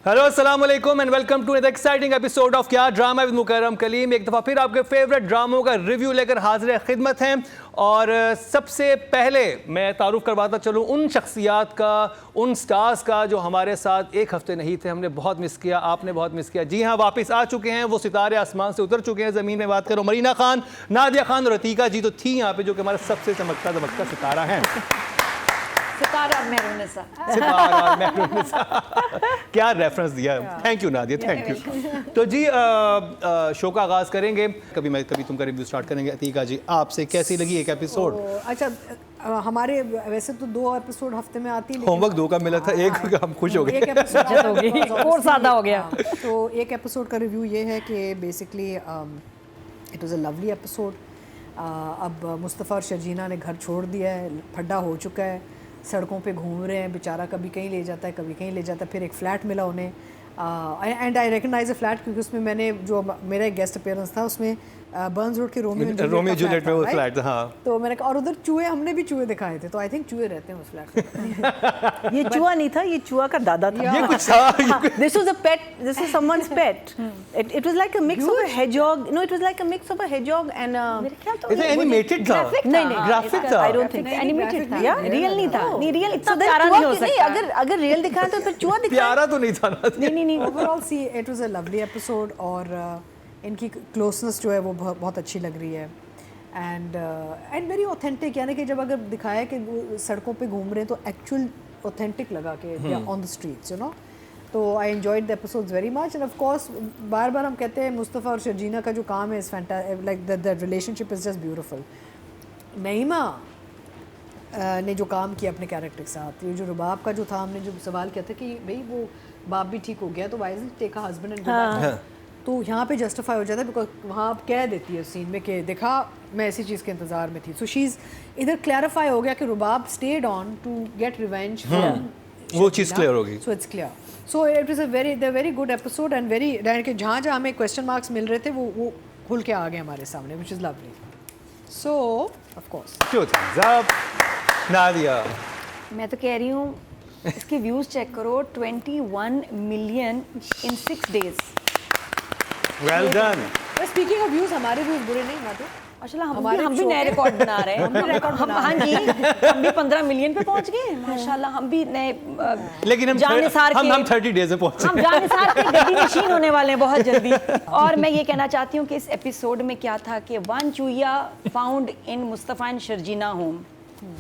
Hello अस्सलाम वालेकुम and welcome to another exciting episode of क्या ड्रामा विद मुकर्रम कलीम। एक दफ़ा फिर आपके फेवरेट ड्रामों का रिव्यू लेकर हाजिर खिदमत हैं। और सबसे पहले मैं तारुफ करवाता चलूँ उन शख्सियात का, उन स्टार्स का जो हमारे साथ एक हफ्ते नहीं थे। हमने बहुत मिस किया, आपने बहुत मिस किया। जी हाँ, वापस आ चुके हैं वो सितारे, आसमान से उतर चुके हैं ज़मीन में। बात करो मरीना खान, नादिया खान और अतीका जी तो थी यहाँ पे, जो कि हमारा सबसे चमकता दमकता सितारा है। सितारा और मेहरूनिसा। सितारा और मेहरूनिसा। क्या रेफरेंस दिया, thank you Nadia, thank you. तो जी शो का आगाज़ करेंगे। कभी तुम का रिव्यू स्टार्ट करेंगे। अतीका जी, आपसे कैसी लगी एक एपिसोड? अच्छा, हमारे वैसे तो 2 एपिसोड हफ्ते में आती, होमवर्क 2 का मिला था, एक हम खुश हो गए। एक एपिसोड हो गई और ज़्यादा हो गया। तो एक एपिसोड का रिव्यू ये है कि basically it was a lovely episode. अब मुस्तफ़ा और शर्जीना ने घर छोड़ दिया है, फड्डा हो चुका है, सड़कों पे घूम रहे हैं बेचारा, कभी कहीं ले जाता है कभी कहीं ले जाता है। फिर एक फ़्लैट मिला उन्हें, and I recognise a flat क्योंकि उसमें मैंने जो मेरा एक गेस्ट अपीयरेंस था उसमें बर्न्स रोड के रोमियो जूलियट में वो फ्लैट था। हाँ। तो मैंने कहा, और उधर चूहे, हमने भी चूहे दिखाए थे, तो आई थिंक चूहे रहते हैं उस फ्लैट में। ये चूहा नहीं था, ये चूहा का दादा था। ये कुछ था। This was a pet. This is someone's pet. It was like a mix of a hedgehog. No, it was like a mix of a hedgehog and इसे एनिमेटेड था। नहीं ग्राफिक था। I don't think एनिमेटेड था। Yeah, real नहीं था। नहीं, real इतना So then प्यारा चूहा नहीं हो नहीं, सकता। अगर रियल दिखाया तो फिर चूहा दिखाया। प्यारा तो नहीं था ना। नहीं। Overall see it was a lovely episode, और इनकी क्लोजनेस जो है वो बहुत अच्छी लग रही है, एंड वेरी ऑथेंटिक। यानी कि जब अगर दिखाया कि वो सड़कों पे घूम रहे हैं तो एक्चुअल ऑथेंटिक लगा कि on the streets, you know. तो I enjoyed the episodes very much, and of course बार बार हम कहते हैं मुस्तफ़ा और शर्जीना का जो काम है is fantastic, like the relationship is just beautiful. Naima ने जो काम किया अपने कैरेक्टर के साथ, ये जो रुबाब का जो था, हमने जो सवाल किया था कि भाई वो बाप भी ठीक हो गया तो why doesn't take a husband and go back, तो यहाँ पे जस्टिफाई हो जाता है बिकॉज वहाँ आप कह देती है सीन में कि देखा मैं ऐसी चीज़ के इंतज़ार में थी। सो शी इज़ इधर क्लैरिफाई हो गया कि Rubab stayed on to get revenge, वो चीज़ क्लियर होगी। So it's clear. So it was a very good episode, and very कि जहाँ जहाँ हमें क्वेश्चन मार्क्स मिल रहे थे वो खुल के आ गए हमारे सामने, which is lovely. So of course Nadia, मैं तो कह रही हूँ इसके व्यूज चेक करो, 21 million in 6 days। Well done. Speaking of views, हमारे व्यूज बुरे नहीं माते माशाल्लाह, हम भी नए रिकॉर्ड बना रहे हैं। हाँ जी, हम भी 15 मिलियन पे पहुंच गए माशाल्लाह। हम भी नए, लेकिन हम 30 डेज में पहुंचे। हम जानिसार के गद्दी नशीन होने वाले हैं बहुत जल्दी। और मैं ये कहना चाहती हूँ कि इस एपिसोड में क्या था कि वन चूहिया found in Mustafa and Sharjeena home.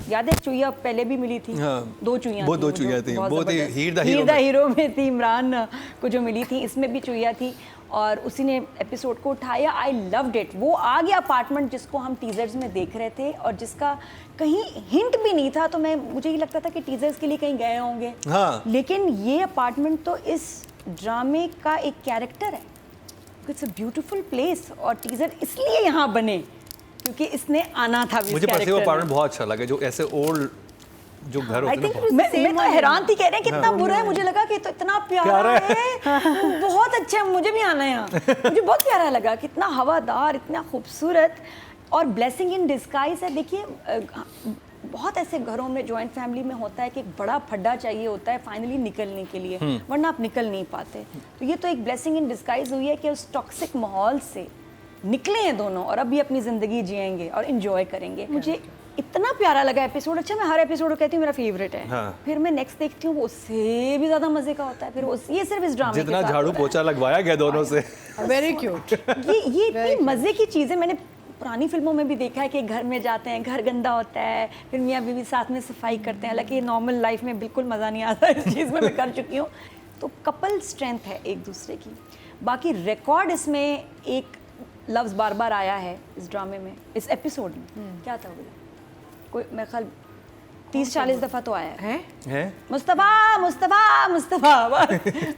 याद है चूहिया पहले भी मिली थी। हाँ, 2 चूहिया, वो 2 चूहिया थी, वो थी हीर द हीरो में थी, इमरान को जो मिली थी, इसमें भी चूहिया थी और उसी ने एपिसोड को उठाया। आई लव्ड इट। वो आ गया अपार्टमेंट जिसको हम टीजर्स में देख रहे थे और जिसका कहीं हिंट भी नहीं था, तो मुझे ये लगता था कि टीजर्स के लिए कहीं गए होंगे। हाँ। लेकिन ये अपार्टमेंट तो इस ड्रामे का एक कैरेक्टर है। इट्स अ ब्यूटीफुल प्लेस और टीजर इसलिए यहाँ बने क्योंकि इसने आना था। मुझे पर्सनली वो अपार्टमेंट बहुत अच्छा लगा, जो ऐसे ओल्ड जो घर होते हैं। मैं तो हैरान थी, कह रहे हैं कितना बुरा है, मुझे लगा कि तो इतना प्यारा है, बहुत अच्छा है, मुझे भी आना है यहाँ। मुझे बहुत प्यारा लगा, कितना हवादार, इतना खूबसूरत और ब्लेसिंग इन डिस्गाइज है। देखिए बहुत ऐसे घरों में, जॉइंट फैमिली में होता है कि एक बड़ा फड्डा चाहिए होता है फाइनली निकलने के लिए, वरना आप निकल नहीं पाते। तो ये तो एक ब्लेसिंग इन डिस्गाइज हुई है कि उस टॉक्सिक माहौल से निकले हैं दोनों और अभी अपनी ज़िंदगी जिएंगे और इन्जॉय करेंगे। मुझे इतना प्यारा लगा एपिसोड। अच्छा, मैं हर एपिसोड को कहती हूँ मेरा फेवरेट है। हाँ। फिर मैं नेक्स्ट देखती हूँ, वो उससे भी ज़्यादा मज़े का होता है। फिर ये सिर्फ इस ड्रामे जितना झाड़ू पोछा लगवाया गया दोनों से, वेरी क्यूट। ये इतनी मज़े की चीज़ है। मैंने पुरानी फिल्मों में भी देखा है कि घर में जाते हैं, घर गंदा होता है, फिर मियाँ बीवी साथ में सफाई करते हैं। हालांकि नॉर्मल लाइफ में बिल्कुल मज़ा नहीं आता, इस चीज़ में मैं कर चुकी हूँ। तो कपल स्ट्रेंथ है एक दूसरे की। बाकी रिकॉर्ड इसमें एक लफ्ज़ बार बार आया है इस ड्रामे में, इस एपिसोड में। क्या था वो? कोई मेरे ख्याल 30-40 दफ़ा तो आया है। मुस्तफ़ा मुस्तफ़ा मुस्तफ़ा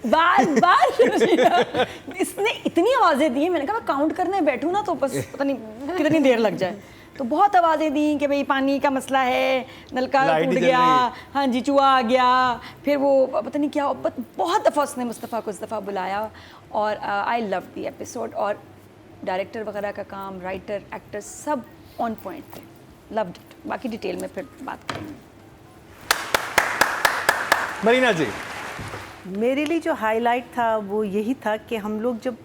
बार इसने इतनी आवाज़ें दी, मैंने कहा मैं काउंट करने बैठूँ ना तो बस पता नहीं कितनी देर लग जाए। तो बहुत आवाज़ें दी कि भाई पानी का मसला है, नलका टूट गया, हाँ जी चूहा आ गया, फिर वो पता नहीं क्या, बहुत दफ़ा उसने मुस्तफ़ा को इस दफ़ा बुलाया। और आई लव द एपिसोड, और डायरेक्टर वगैरह का काम, राइटर, एक्टर सब ऑन पॉइंट थे। Loved it. बाकी डिटेल में फिर बात करेंगे। मरीना जी, मेरे लिए जो हाईलाइट था वो यही था कि हम लोग जब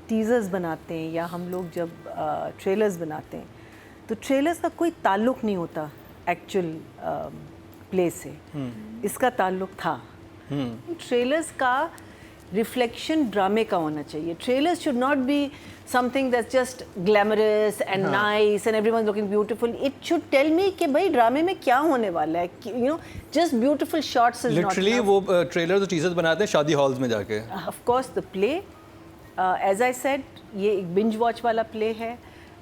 टीज़र्स बनाते हैं या हम लोग जब ट्रेलर्स बनाते हैं तो ट्रेलर्स का कोई ताल्लुक़ नहीं होता एक्चुअल प्ले से। इसका ताल्लुक़ था। ट्रेलर्स का रिफ्लेक्शन ड्रामे का होना चाहिए। Trailers should not be something that's just glamorous and nice and everyone's looking beautiful. It should tell me कि भाई ड्रामे में क्या होने वाला है। You know, just beautiful shots is not literally enough. वो ट्रेलर तो टीजर्स बनाते हैं शादी हॉल्स में जाके। Of course the play, as I said, ये एक binge watch वाला play है,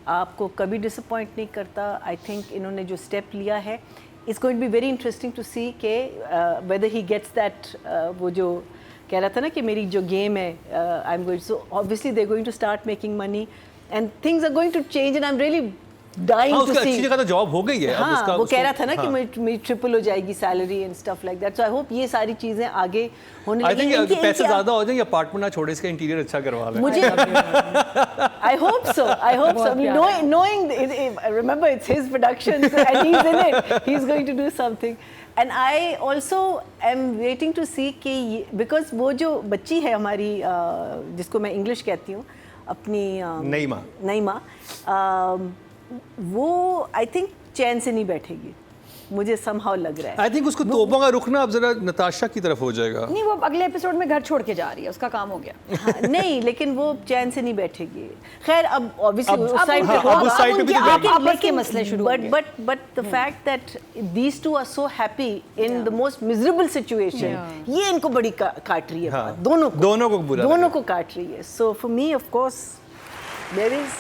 आपको कभी disappoint नहीं करता। I think इन्होंने जो step लिया है, it's going to be very interesting to see कि whether he gets that वो जो कह रहा था ना कि मेरी जो गेम है I am going, so obviously they going to start making money and things are going to change and I am really dying to see. अच्छी जगह तो जॉब हो गई है। हाँ, अब उसका वो कह रहा था ना कि मेरी ट्रिपल हो जाएगी salary and stuff like that. So I hope ये सारी चीजें आगे होने लगेंगी। आई थिंक पैसे ज्यादा हो जाएंगे, अपार्टमेंट ना छोड़े, इसका इंटीरियर अच्छा करवा लें। मुझे I hope so, I hope so. Knowing remember it's his production and he's in it, he's going to do something. And I also am waiting to see कि because वो जो बच्ची है हमारी जिसको मैं इंग्लिश कहती हूँ अपनी नईमा, वो आई थिंक चैन से नहीं बैठेगी, मुझे somehow लग रहा है। आई थिंक उसको तोपों का रुख ना अब जरा नताशा की तरफ हो जाएगा। नहीं, वो अगले एपिसोड में घर छोड़ के जा रही है, उसका काम हो गया। हाँ, नहीं, लेकिन वो चैन से नहीं बैठेगी। खैर अब ऑब्वियसली उस साइड पे उस साइड पे भी आपस के मसले शुरू होंगे। but the fact that these two are so happy in the most miserable situation, ये इनको बड़ी काट रही है। दोनों को काट रही है। So for me of course there is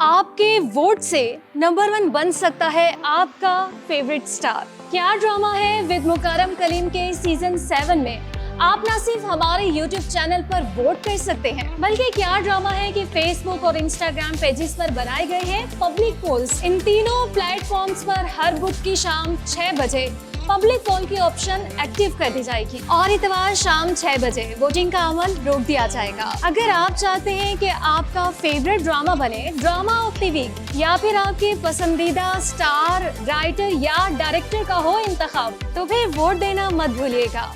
आपके वोट से नंबर 1 बन सकता है आपका फेवरेट स्टार। क्या ड्रामा है विद मुकर्रम कलीम के सीजन 7 में आप न सिर्फ हमारे YouTube चैनल पर वोट कर सकते हैं, बल्कि क्या ड्रामा है कि Facebook और Instagram पेजेस पर बनाए गए हैं पब्लिक पोल्स। इन तीनों प्लेटफॉर्म्स पर हर बुध की शाम 6 बजे पब्लिक पोल की ऑप्शन एक्टिव कर दी जाएगी और इतवार शाम 6 बजे वोटिंग का अमल रोक दिया जाएगा। अगर आप चाहते हैं कि आपका फेवरेट ड्रामा बने ड्रामा ऑफ द वीक या फिर आपके पसंदीदा स्टार, राइटर या डायरेक्टर का हो इंतखाब, तो फिर वोट देना मत भूलिएगा।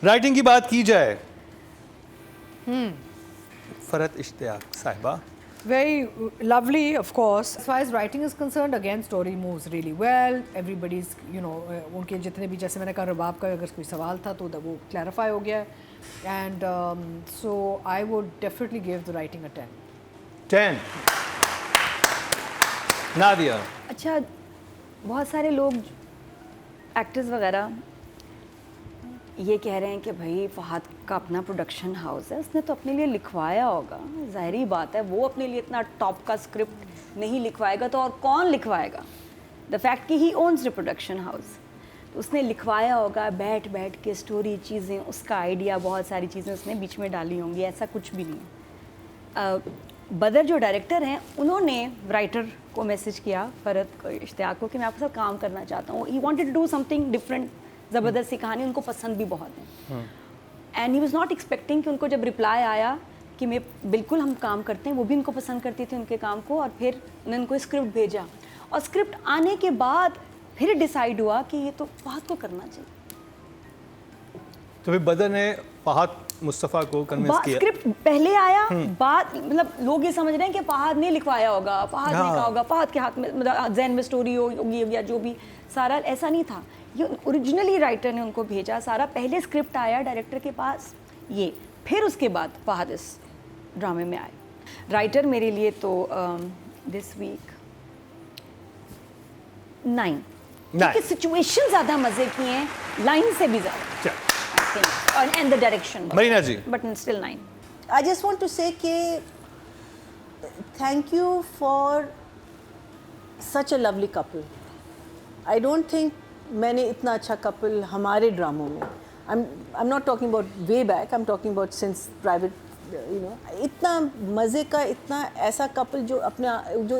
राइटिंग की बात की जाए, फरहत इश्तियाक साहिबा, very lovely, of course. As far as writing is concerned, again story moves really well. Everybody's, you know, उनके जितने भी, जैसे मैंने कहा रबाब का अगर कोई सवाल था तो वो clarify हो गया है। And so I would definitely give the writing a 10. Nadia. अच्छा, बहुत सारे लोग एक्टर्स वगैरह ये कह रहे हैं कि भाई फहद का अपना प्रोडक्शन हाउस है, उसने तो अपने लिए लिखवाया होगा। ज़ाहिरी बात है, वो अपने लिए इतना टॉप का स्क्रिप्ट नहीं लिखवाएगा तो और कौन लिखवाएगा। द फैक्ट कि ही ओन्स द प्रोडक्शन हाउस, तो उसने लिखवाया होगा बैठ बैठ के स्टोरी, चीज़ें, उसका आइडिया, बहुत सारी चीज़ें उसने बीच में डाली होंगी। ऐसा कुछ भी नहीं। बदर जो डायरेक्टर हैं, उन्होंने राइटर को मैसेज किया, फरहत इश्तियाक को, कि मैं आपके साथ काम करना चाहता हूँ। He wanted to do something different, ज़बरदस्ती कहानी उनको पसंद भी बहुत है। And he was not expecting कि उनको जब रिप्लाई आया कि मैं बिल्कुल हम काम करते हैं, वो भी उनको पसंद करती थी उनके काम को, और फिर उन्होंने उनको स्क्रिप्ट भेजा और स्क्रिप्ट आने के बाद फिर डिसाइड हुआ कि ये तो फहद को करना चाहिए। तो फिर बदर ने फहद मुस्तफ़ा को कन्विंस किया। स्क्रिप्ट पहले आया, बात मतलब लोग ये समझ रहे हैं कि फहद ने लिखवाया होगा, फहद ने कहा होगा, फहद के हाथ में मतलब जहन में स्टोरी होगी या जो भी, सारा ऐसा नहीं था। ये ओरिजिनली राइटर ने उनको भेजा सारा, पहले स्क्रिप्ट आया डायरेक्टर के पास, ये फिर उसके बाद फहद इस ड्रामे में आए। राइटर मेरे लिए तो दिस वीक 9, क्योंकि सिचुएशन ज़्यादा मज़े की हैं, लाइन से भी ज़्यादा, and the direction. Marina ji, but still 9. I just want to say कि thank you for such a lovely couple. I don't think मैंने इतना अच्छा कपल हमारे ड्रामों में, I'm not talking about way back, I'm talking about since private, you know, इतना मज़े का, इतना ऐसा कपल जो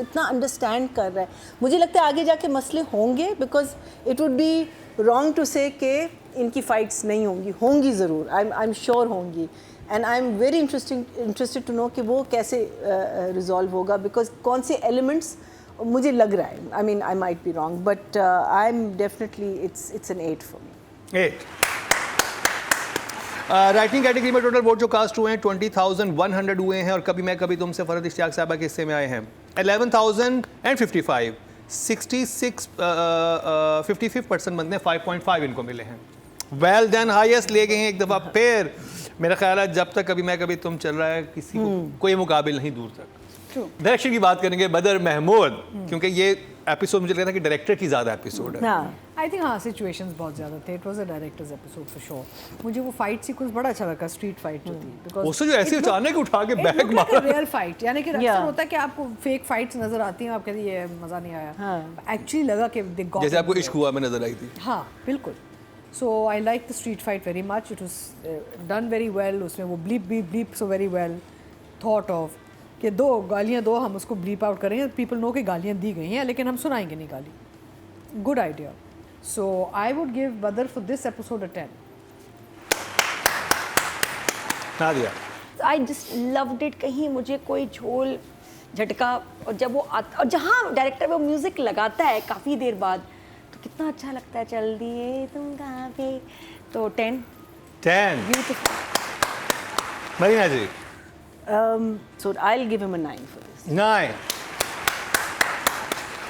इतना अंडरस्टैंड कर रहा है। मुझे लगता है आगे जाके मसले होंगे, because it would be wrong to say कि इनकी फाइट्स नहीं होंगी ज़रूर, आई एम श्योर होंगी, and I am very interested to know कि वो कैसे रिजॉल्व होगा, बिकॉज कौन से एलिमेंट्स मुझे लग रहा है, I mean I might be wrong, but I am definitely it's an 8 for me. 8। Writing category में टोटल वोट जो कास्ट हुए हैं 20,100 हुए हैं और कभी मैं कभी तुमसे फरहत इश्तियाक साहबा के हिस्से में आए हैं 11,055, 55% बनते हैं 5.5 इनको मिले हैं। वेल डन, हाईएस्ट ले गए हैं एक दफ़ा फिर। मेरा ख्याल है जब तक कभी मैं कभी तुम चल रहा है किसी को कोई मुकाबिल नहीं दूर तक। डायरेक्शन की बात करेंगे बदर महमूद, क्योंकि ये एपिसोड मुझे लग रहा था कि डायरेक्टर की ज़्यादा एपिसोड है। आई थिंक हाँ, सिचुएशंस बहुत ज़्यादा थे। It was a directors episode for sure. मुझे वो फाइट सीक्वेंस बड़ा अच्छा लगा, स्ट्रीट फाइट जो थी, बिकॉज़ उससे जो ऐसे अचानक उठा के बैग मारा, रियल फाइट, यानी कि अक्सर होता है कि आपको फेक फाइट्स नजर आती हैं, आप कहते हैं ये मज़ा नहीं आया, एक्चुअली लगा कि दे गॉट, जैसे आपको इश्क हुआ में नजर आई थी। हाँ बिल्कुल। So I like the street fight very much, it was done very well. उसमें वो bleep so very well thought of कि दो गालियाँ दो, हम उसको ब्लीप आउट करेंगे, पीपल नो कि गालियाँ दी गई हैं लेकिन हम सुनाएंगे नहीं गाली। Good idea. So I would give Badar for this episode a 10। Nadia, I just loved it. कहीं मुझे कोई झोल झटका, और जब वो और जहाँ डायरेक्टर वो म्यूज़िक लगाता है काफ़ी देर बाद तो कितना अच्छा लगता है, चल दिए तुम कहाँ पे। तो 10 beautiful. Marina ji, So I'll give him a 9 for this. 9।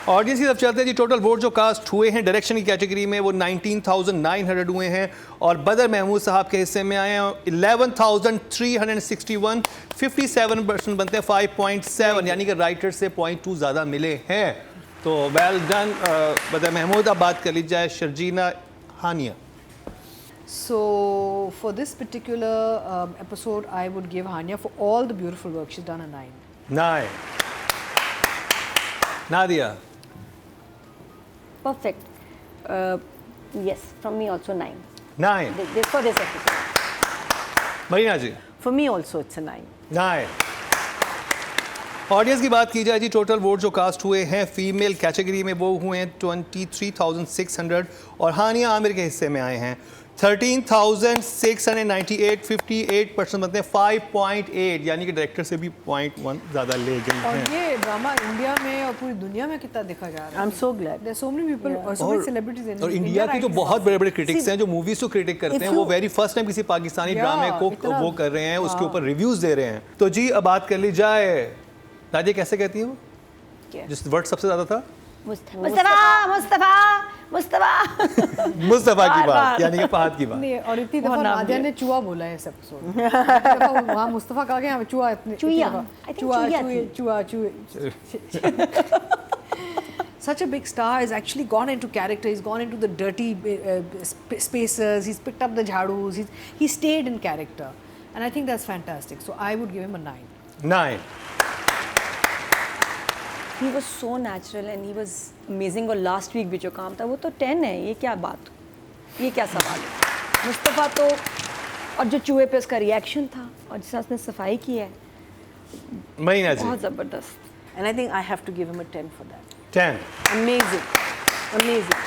Audience की तरफ चलते हैं जी। टोटल वोट जो कास्ट हुए हैं डायरेक्शन की कैटेगरी में वो 19,900 हुए हैं और बदर महमूद साहब के हिस्से में आए हैं 11,361, 57% बनते हैं 5.7, यानी कि राइटर से 0.2 ज़्यादा मिले हैं। तो वेल डन बदर महमूद। अब बात कर ली जाए शर्जीना हानिया। So for this particular episode, I would give Hania, for all the beautiful work she's done, a 9. 9। Nadia, Perfect. Yes, from me also 9. 9। For this episode. Marina ji, For me also it's a 9. 9। Audience की बात की जाए जी, total vote जो cast हुए हैं female category में वो हुए हैं 23,600 और हानिया आमिर के हिस्से में आए हैं 13,698, 58% बनते हैं 5.8, यानी कि डायरेक्टर से भी 0.1 ज़्यादा ले गई और हैं। ये ड्रामा इंडिया में और पूरी दुनिया में कितना देखा जा रहा है। I'm so glad. There are so many people, so many celebrities in और India इंडिया के जो right बहुत now. बड़े बड़े क्रिटिक्स हैं जो मूवीज को क्रिटिक करते हैं, वो वेरी फर्स्ट टाइम किसी पाकिस्तानी Yeah, ड्रामे को इतना- वो कर रहे हैं, उसके ऊपर रिव्यूज दे रहे हैं। तो जी अब बात कर ली जाए, नादिया कैसे कहती है वो क्या? जिस वर्ड सबसे ज़्यादा था? मुस्तफा मुस्तफा मुस्तफा मुस्तफा की बार, बात, बार। यानी कि फहद की बात। नहीं, और इतनी दफा नाम नादिया दिया। ने चूहा बोला है इस एपिसोड में। इतनी दफा वहाँ मुस्तफा कहा गया, चूहा इतनी चूहिया। दफा। I think चूहा चूहिया चूहे थी। चूहा चूहे। Such a big star has actually gone into character. He's gone into the dirty spaces. He's picked up the jhadus. He stayed in character, and I think that's fantastic. So I would give him a 9. 9। He was so natural and he was amazing. और last week भी जो काम था वो तो 10 है। ये क्या बात, ये क्या सवाल है। मुस्तफ़ा तो, और जो चूहे पे उसका रिएक्शन था और जिस तरह उसने सफाई की है, मरीना जी, बहुत ज़बरदस्त। And I think I have to give him a 10 for that. 10। Amazing. Amazing.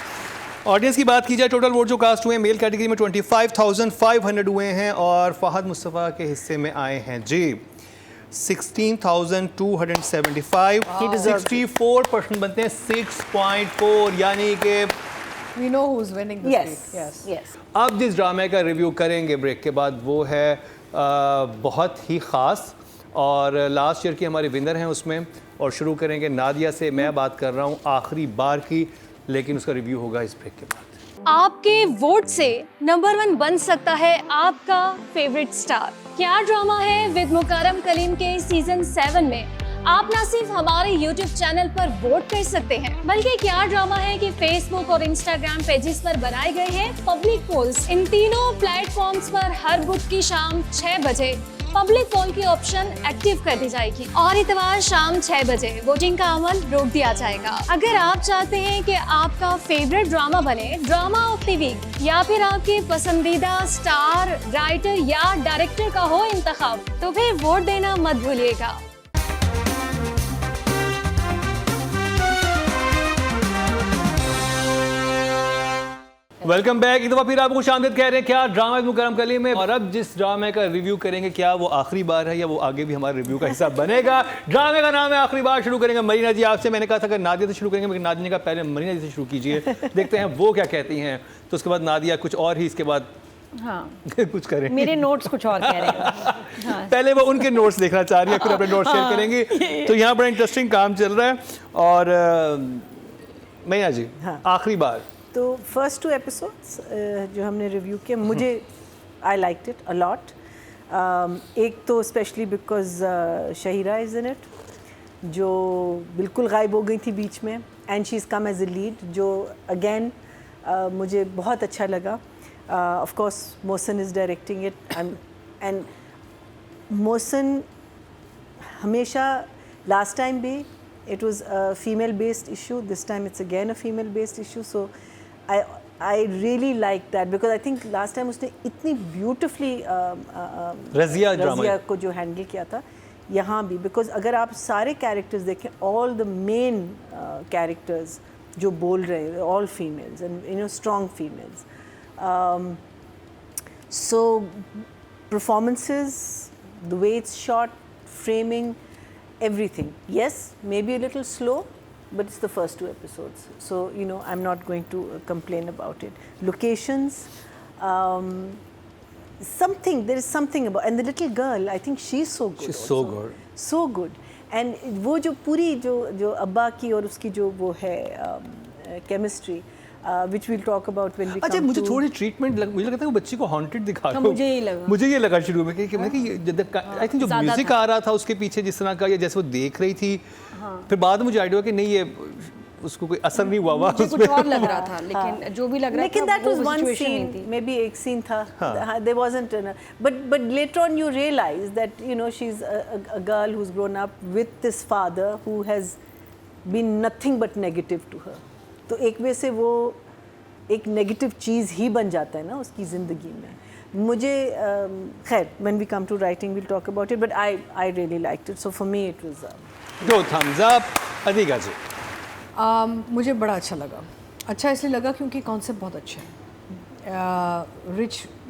Audience की बात की जाए, टोटल वोट जो कास्ट हुए हैं मेल कैटेगरी में 25,500 हुए हैं और फहद मुस्तफ़ा के हिस्से में आए हैं जी 16,275, 64% बनते हैं 6.4, यानी कि We know who's winning this Yes. week. Yes. Yes. अब जिस ड्रामे का रिव्यू करेंगे ब्रेक के बाद वो है बहुत ही ख़ास और लास्ट ईयर की हमारी विनर हैं उसमें। और शुरू करेंगे नादिया से। मैं बात कर रहा हूँ आखिरी बार की, लेकिन उसका रिव्यू होगा इस ब्रेक के बाद। आपके वोट से नंबर 1 बन सकता है आपका फेवरेट स्टार। क्या ड्रामा है विद मुकरम कलीम के सीजन 7 में आप न सिर्फ हमारे YouTube चैनल पर वोट कर सकते हैं, बल्कि क्या ड्रामा है कि Facebook और Instagram पेजेस पर बनाए गए हैं पब्लिक पोल्स। इन तीनों प्लेटफॉर्म्स पर हर बुध की शाम 6 बजे पब्लिक पोल की ऑप्शन एक्टिव कर दी जाएगी और इतवार शाम 6 बजे वोटिंग का अमल रोक दिया जाएगा। अगर आप चाहते हैं कि आपका फेवरेट ड्रामा बने ड्रामा ऑफ द वीक, या फिर आपके पसंदीदा स्टार, राइटर या डायरेक्टर का हो इंतखाब, तो फिर वोट देना मत भूलिएगा। Welcome back. एक दफ़ा फिर आपको खुशामदीद कह रहे हैं क्या ड्रामा विद मुकर्रम कलीम में। और अब जिस ड्रामे का रिव्यू करेंगे, क्या वो आखिरी बार है या वो आगे भी हमारे रिव्यू का हिस्सा बनेगा? ड्रामे का नाम है आखिरी बार। शुरू करेंगे मरीना जी आपसे। मैंने कहा था कि नादिया से शुरू करेंगे, लेकिन नादिया ने कहा पहले मरीना जी से शुरू कीजिए, देखते हैं वो क्या कहती हैं। तो उसके बाद नादिया कुछ और ही, इसके बाद हाँ कुछ करें। मेरे नोट्स कुछ और कह रहे हैं। हाँ। पहले वो उनके नोट्स देखना चाह रही है, फिर अपने नोट्स शेयर करेंगी। तो यहाँ बड़ा इंटरेस्टिंग काम चल रहा है। और मरीना जी, आखिरी बार तो फर्स्ट 2 एपिसोड्स जो हमने रिव्यू किए, मुझे I liked it a lot. एक तो specially because Shahira is in it, जो बिल्कुल गायब हो गई थी बीच में, and she is come as a lead, जो अगेन मुझे बहुत अच्छा लगा। Of course Mohsin is directing it, and Mohsin हमेशा, लास्ट टाइम भी it was a female based issue, this time it's again a female based issue, so I really like that because I think last time उसने इतनी beautifully Razia को जो handle किया था, यहाँ भी बिकॉज अगर आप सारे कैरेक्टर्स देखें, ऑल द मेन कैरेक्टर्स जो बोल रहे हैं, all females and you know strong females, so performances, the way it's shot, framing, everything. Yes, maybe a little slow, but it's the first 2 episodes, so you know I'm not going to complain about it. Locations, something, there is something about, and the little girl, I think she's so good. She's also. so good. So good. And वो जो पूरी जो अब्बा की और उसकी जो वो है chemistry, which we'll talk about when we अच्छा, come मुझे to थोड़ी ट्रीटमेंट मुझे लगता है वो बच्ची को हॉन्टेड दिखा रहे हो। मुझे यही लगा। मुझे ये लगा शुरू में कि आई थिंक जो म्यूजिक आ रहा था उसके पीछे जिस तरह का, या जैसे वो देख रही थी, फिर बाद में मुझे आइडिया हुआ कि नहीं, ये उसको कोई असर नहीं हुआ मुझे कुछ और लग रहा था, लेकिन जो भी लग रहा लेकिन था that was one scene, maybe एक scene था, there wasn't but later on you realize that you know she's a girl who's grown up with this father who has been nothing but negative to her, तो एक वे से वो एक negative चीज़ ही बन जाता है ना उसकी ज़िंदगी में। मुझे खैर when we come to writing we'll talk about it, but I really liked it, so for me it was दो thumbs up। अदिका जी, मुझे बड़ा अच्छा लगा। अच्छा इसलिए लगा क्योंकि कॉन्सेप्ट बहुत अच्छा है।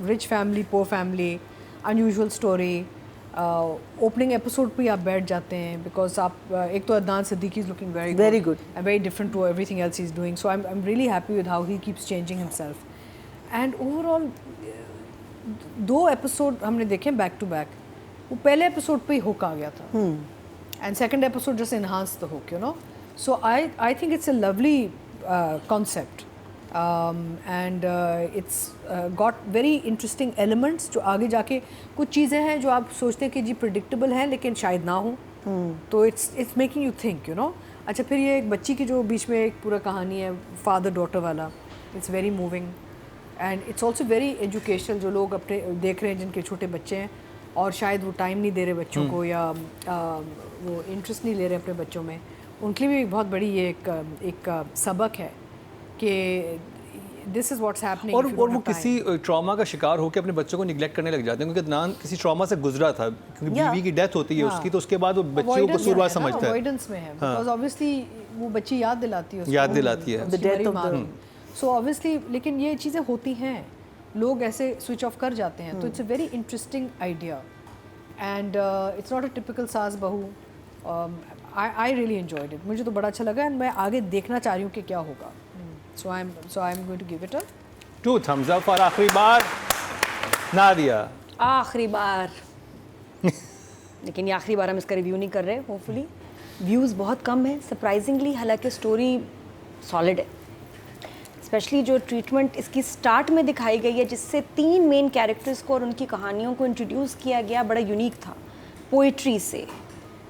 Rich family, poor family, unusual story. Opening episode पे आप बैठ जाते हैं बिकॉज आप एक तो Adnan Siddiqui is looking very good and very different to everything else he is doing, so I am really happy with how he keeps changing himself. And overall 2 episode हमने देखे बैक टू बैक। वो पहले episode पे ही hook आ गया था, and second episode just enhance the hook, you know. So I think it's a lovely concept, and it's got very interesting elements जो आगे जाके कुछ चीज़ें हैं जो आप सोचते हैं कि जी predictable हैं लेकिन शायद ना हो, तो it's making you think, you know। अच्छा, फिर ये एक बच्ची की जो बीच में एक पूरा कहानी है फादर डॉटर वाला, it's very moving and it's also very educational। जो लोग अपने देख रहे हैं जिनके छोटे बच्चे हैं और शायद वो टाइम नहीं दे रहे बच्चों को, या वो इंटरेस्ट नहीं ले रहे अपने बच्चों में, उनके लिए भी बहुत बड़ी ये एक सबक है कि दिस इज़ व्हाट्स हैपनिंग। और वो किसी ट्रॉमा का शिकार होकर अपने बच्चों को निगलेक्ट करने लग जाते हैं, क्योंकि अदनान किसी ट्रॉमा से गुजरा था, क्योंकि बीवी की डेथ होती है उसकी, तो उसके बाद वो बच्चे को कसूरवार समझता है। अवॉइडेंस में है बिकॉज़ ऑब्वियसली वो बच्ची याद दिलाती है the death of the, so obviously, लेकिन ये चीज़ें होती हैं, लोग ऐसे स्विच ऑफ कर जाते हैं, तो it's a very interesting idea and it's not a typical सास बहू। I really enjoyed it, मुझे तो बड़ा अच्छा लगा, एंड मैं आगे देखना चाह रही हूँ कि क्या होगा। so I'm going to give it a 2 thumbs up for आखिरी बार। नादिया, आखिरी बार लेकिन ये आखिरी बार हम इसका रिव्यू नहीं कर रहे, होपफुली। व्यूज़ बहुत कम है सरप्राइजिंगली, हालांकि स्टोरी सॉलिड है। स्पेशली जो ट्रीटमेंट इसकी स्टार्ट में दिखाई गई है, जिससे 3 मेन कैरेक्टर्स को और उनकी कहानियों को इंट्रोड्यूस किया गया, बड़ा यूनिक था। पोइट्री से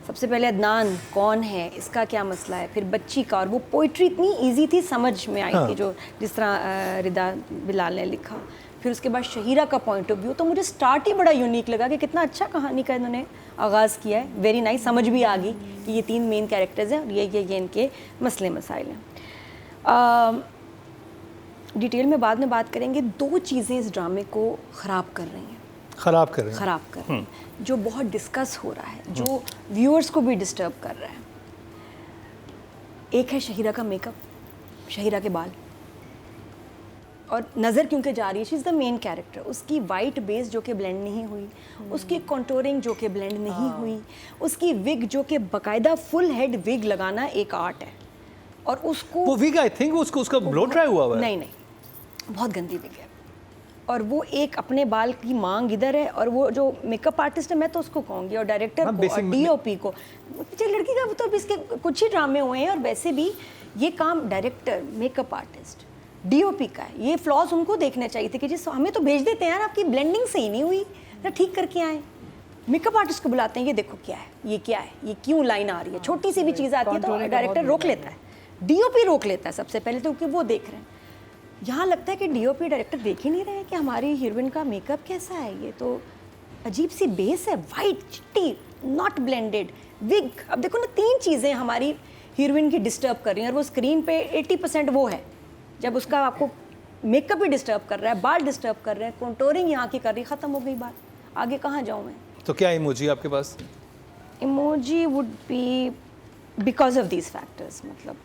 सबसे पहले अदनान कौन है, इसका क्या मसला है, फिर बच्ची का, और वो पोइट्री इतनी इजी थी, समझ में आई थी, जो जिस तरह रिदा बिलाल ने लिखा। फिर उसके बाद शहीरा का पॉइंट ऑफ व्यू, तो मुझे स्टार्ट ही बड़ा यूनिक लगा कि कितना अच्छा कहानी का इन्होंने आगाज़ किया है। वेरी नाइस, समझ भी आ गई कि ये 3 मेन कैरेक्टर्स हैं और ये इनके मसले मसाइल हैं। डिटेल में बाद में बात करेंगे। 2 चीज़ें इस ड्रामे को ख़राब कर रही हैं, ख़राब कर रहे हैं, जो बहुत डिस्कस हो रहा है, जो व्यूअर्स को भी डिस्टर्ब कर रहा है। एक है शहीरा का मेकअप, शहीरा के बाल। और नज़र क्योंकि जा रही है, she is the main character, उसकी वाइट बेस जो कि ब्लेंड नहीं हुई, उसकी कंटूरिंग जो कि ब्लेंड नहीं हुई, उसकी विग जो कि बाकायदा फुल हेड विग लगाना एक आर्ट है, और उसको वो विग आई थिंक उसका ब्लो ड्राई हुआ है। नहीं, बहुत गंदी विग है, और वो एक अपने बाल की मांग इधर है, और वो जो मेकअप आर्टिस्ट है, मैं तो उसको कहूँगी, और डायरेक्टर हाँ, को और डीओपी को, पिक्चर लड़की का तो इसके कुछ ही ड्रामे हुए हैं, और वैसे भी ये काम डायरेक्टर, मेकअप आर्टिस्ट, डीओपी का है। ये फ्लॉज उनको देखने चाहिए थे कि जिस हमें तो भेज देते हैं यार, आपकी ब्लेंडिंग सही नहीं हुई, ना ठीक करके आए। मेकअप आर्टिस्ट को बुलाते हैं, ये देखो क्या है, ये क्या है, ये क्यों लाइन आ रही है, छोटी सी भी चीज़ आती है तो डायरेक्टर रोक लेता है, डीओपी रोक लेता है सबसे पहले, तो क्योंकि वो देख रहे हैं। यहाँ लगता है कि डीओपी डायरेक्टर देख ही नहीं रहे हैं कि हमारी हीरोइन का मेकअप कैसा है। ये तो अजीब सी बेस है, वाइट चिट्टी, नॉट ब्लेंडेड विग। अब देखो ना, 3 चीज़ें हमारी हीरोइन की डिस्टर्ब कर रही हैं, और वो स्क्रीन पे 80% वो है। जब उसका आपको मेकअप भी डिस्टर्ब कर रहा है, बाल डिस्टर्ब कर रहे हैं, कंटूरिंग यहाँ की कर रही, ख़त्म हो गई बात, आगे कहाँ जाऊँ मैं। तो क्या इमोजी आपके पास? Emoji would be because of these factors, मतलब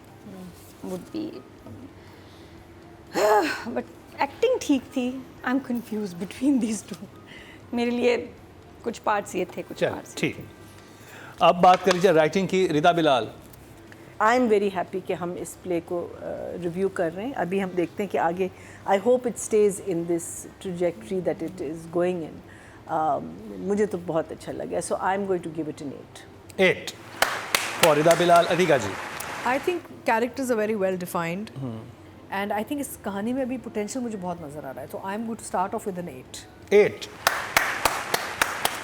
वुड बी, बट एक्टिंग ठीक थी। I am confuse between these two. मेरे लिए कुछ पार्ट्स ये थे, कुछ चल पार्ट्स ठीक। अब बात कर लीजिए राइटिंग की। Rida Bilal, I am very happy कि हम इस प्ले को रिव्यू कर रहे हैं। अभी हम देखते हैं कि आगे, I hope it stays in this trajectory that it is going in. मुझे तो बहुत अच्छा लगा, so I am going to give it an 8 for Rida Bilal. Atika ji? I think characters are very well defined, and I think इस कहानी में भी potential मुझे बहुत नज़र आ रहा है, तो I am going to start off with an 8।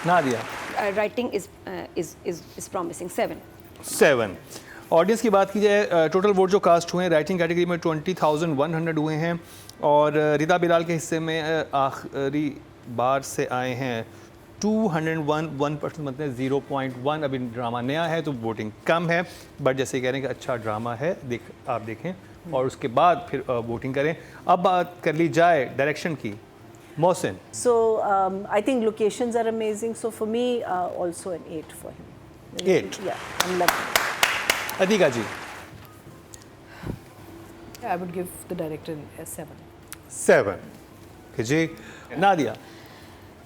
Nadia? Writing is promising 7। Audience की बात की जाए, टोटल वोट जो कास्ट हुए हैं राइटिंग कैटेगरी में 20,100 हुए हैं, और रिदा बिलाल के हिस्से में आखिरी बार से आए हैं 201, 1% मतलब 0.1। अभी ड्रामा नया है तो वोटिंग कम है, बट जैसे कह रहे हैं कि अच्छा ड्रामा है, आप देखें और उसके बाद फिर वोटिंग करें। अब बात कर ली जाए डायरेक्शन की। Mohsin? So I think locations are amazing. So for me, also an 8 for him. 8? Yeah, I'm loving it. Atika ji? I would give the director a 7. 7 ji. Nadia?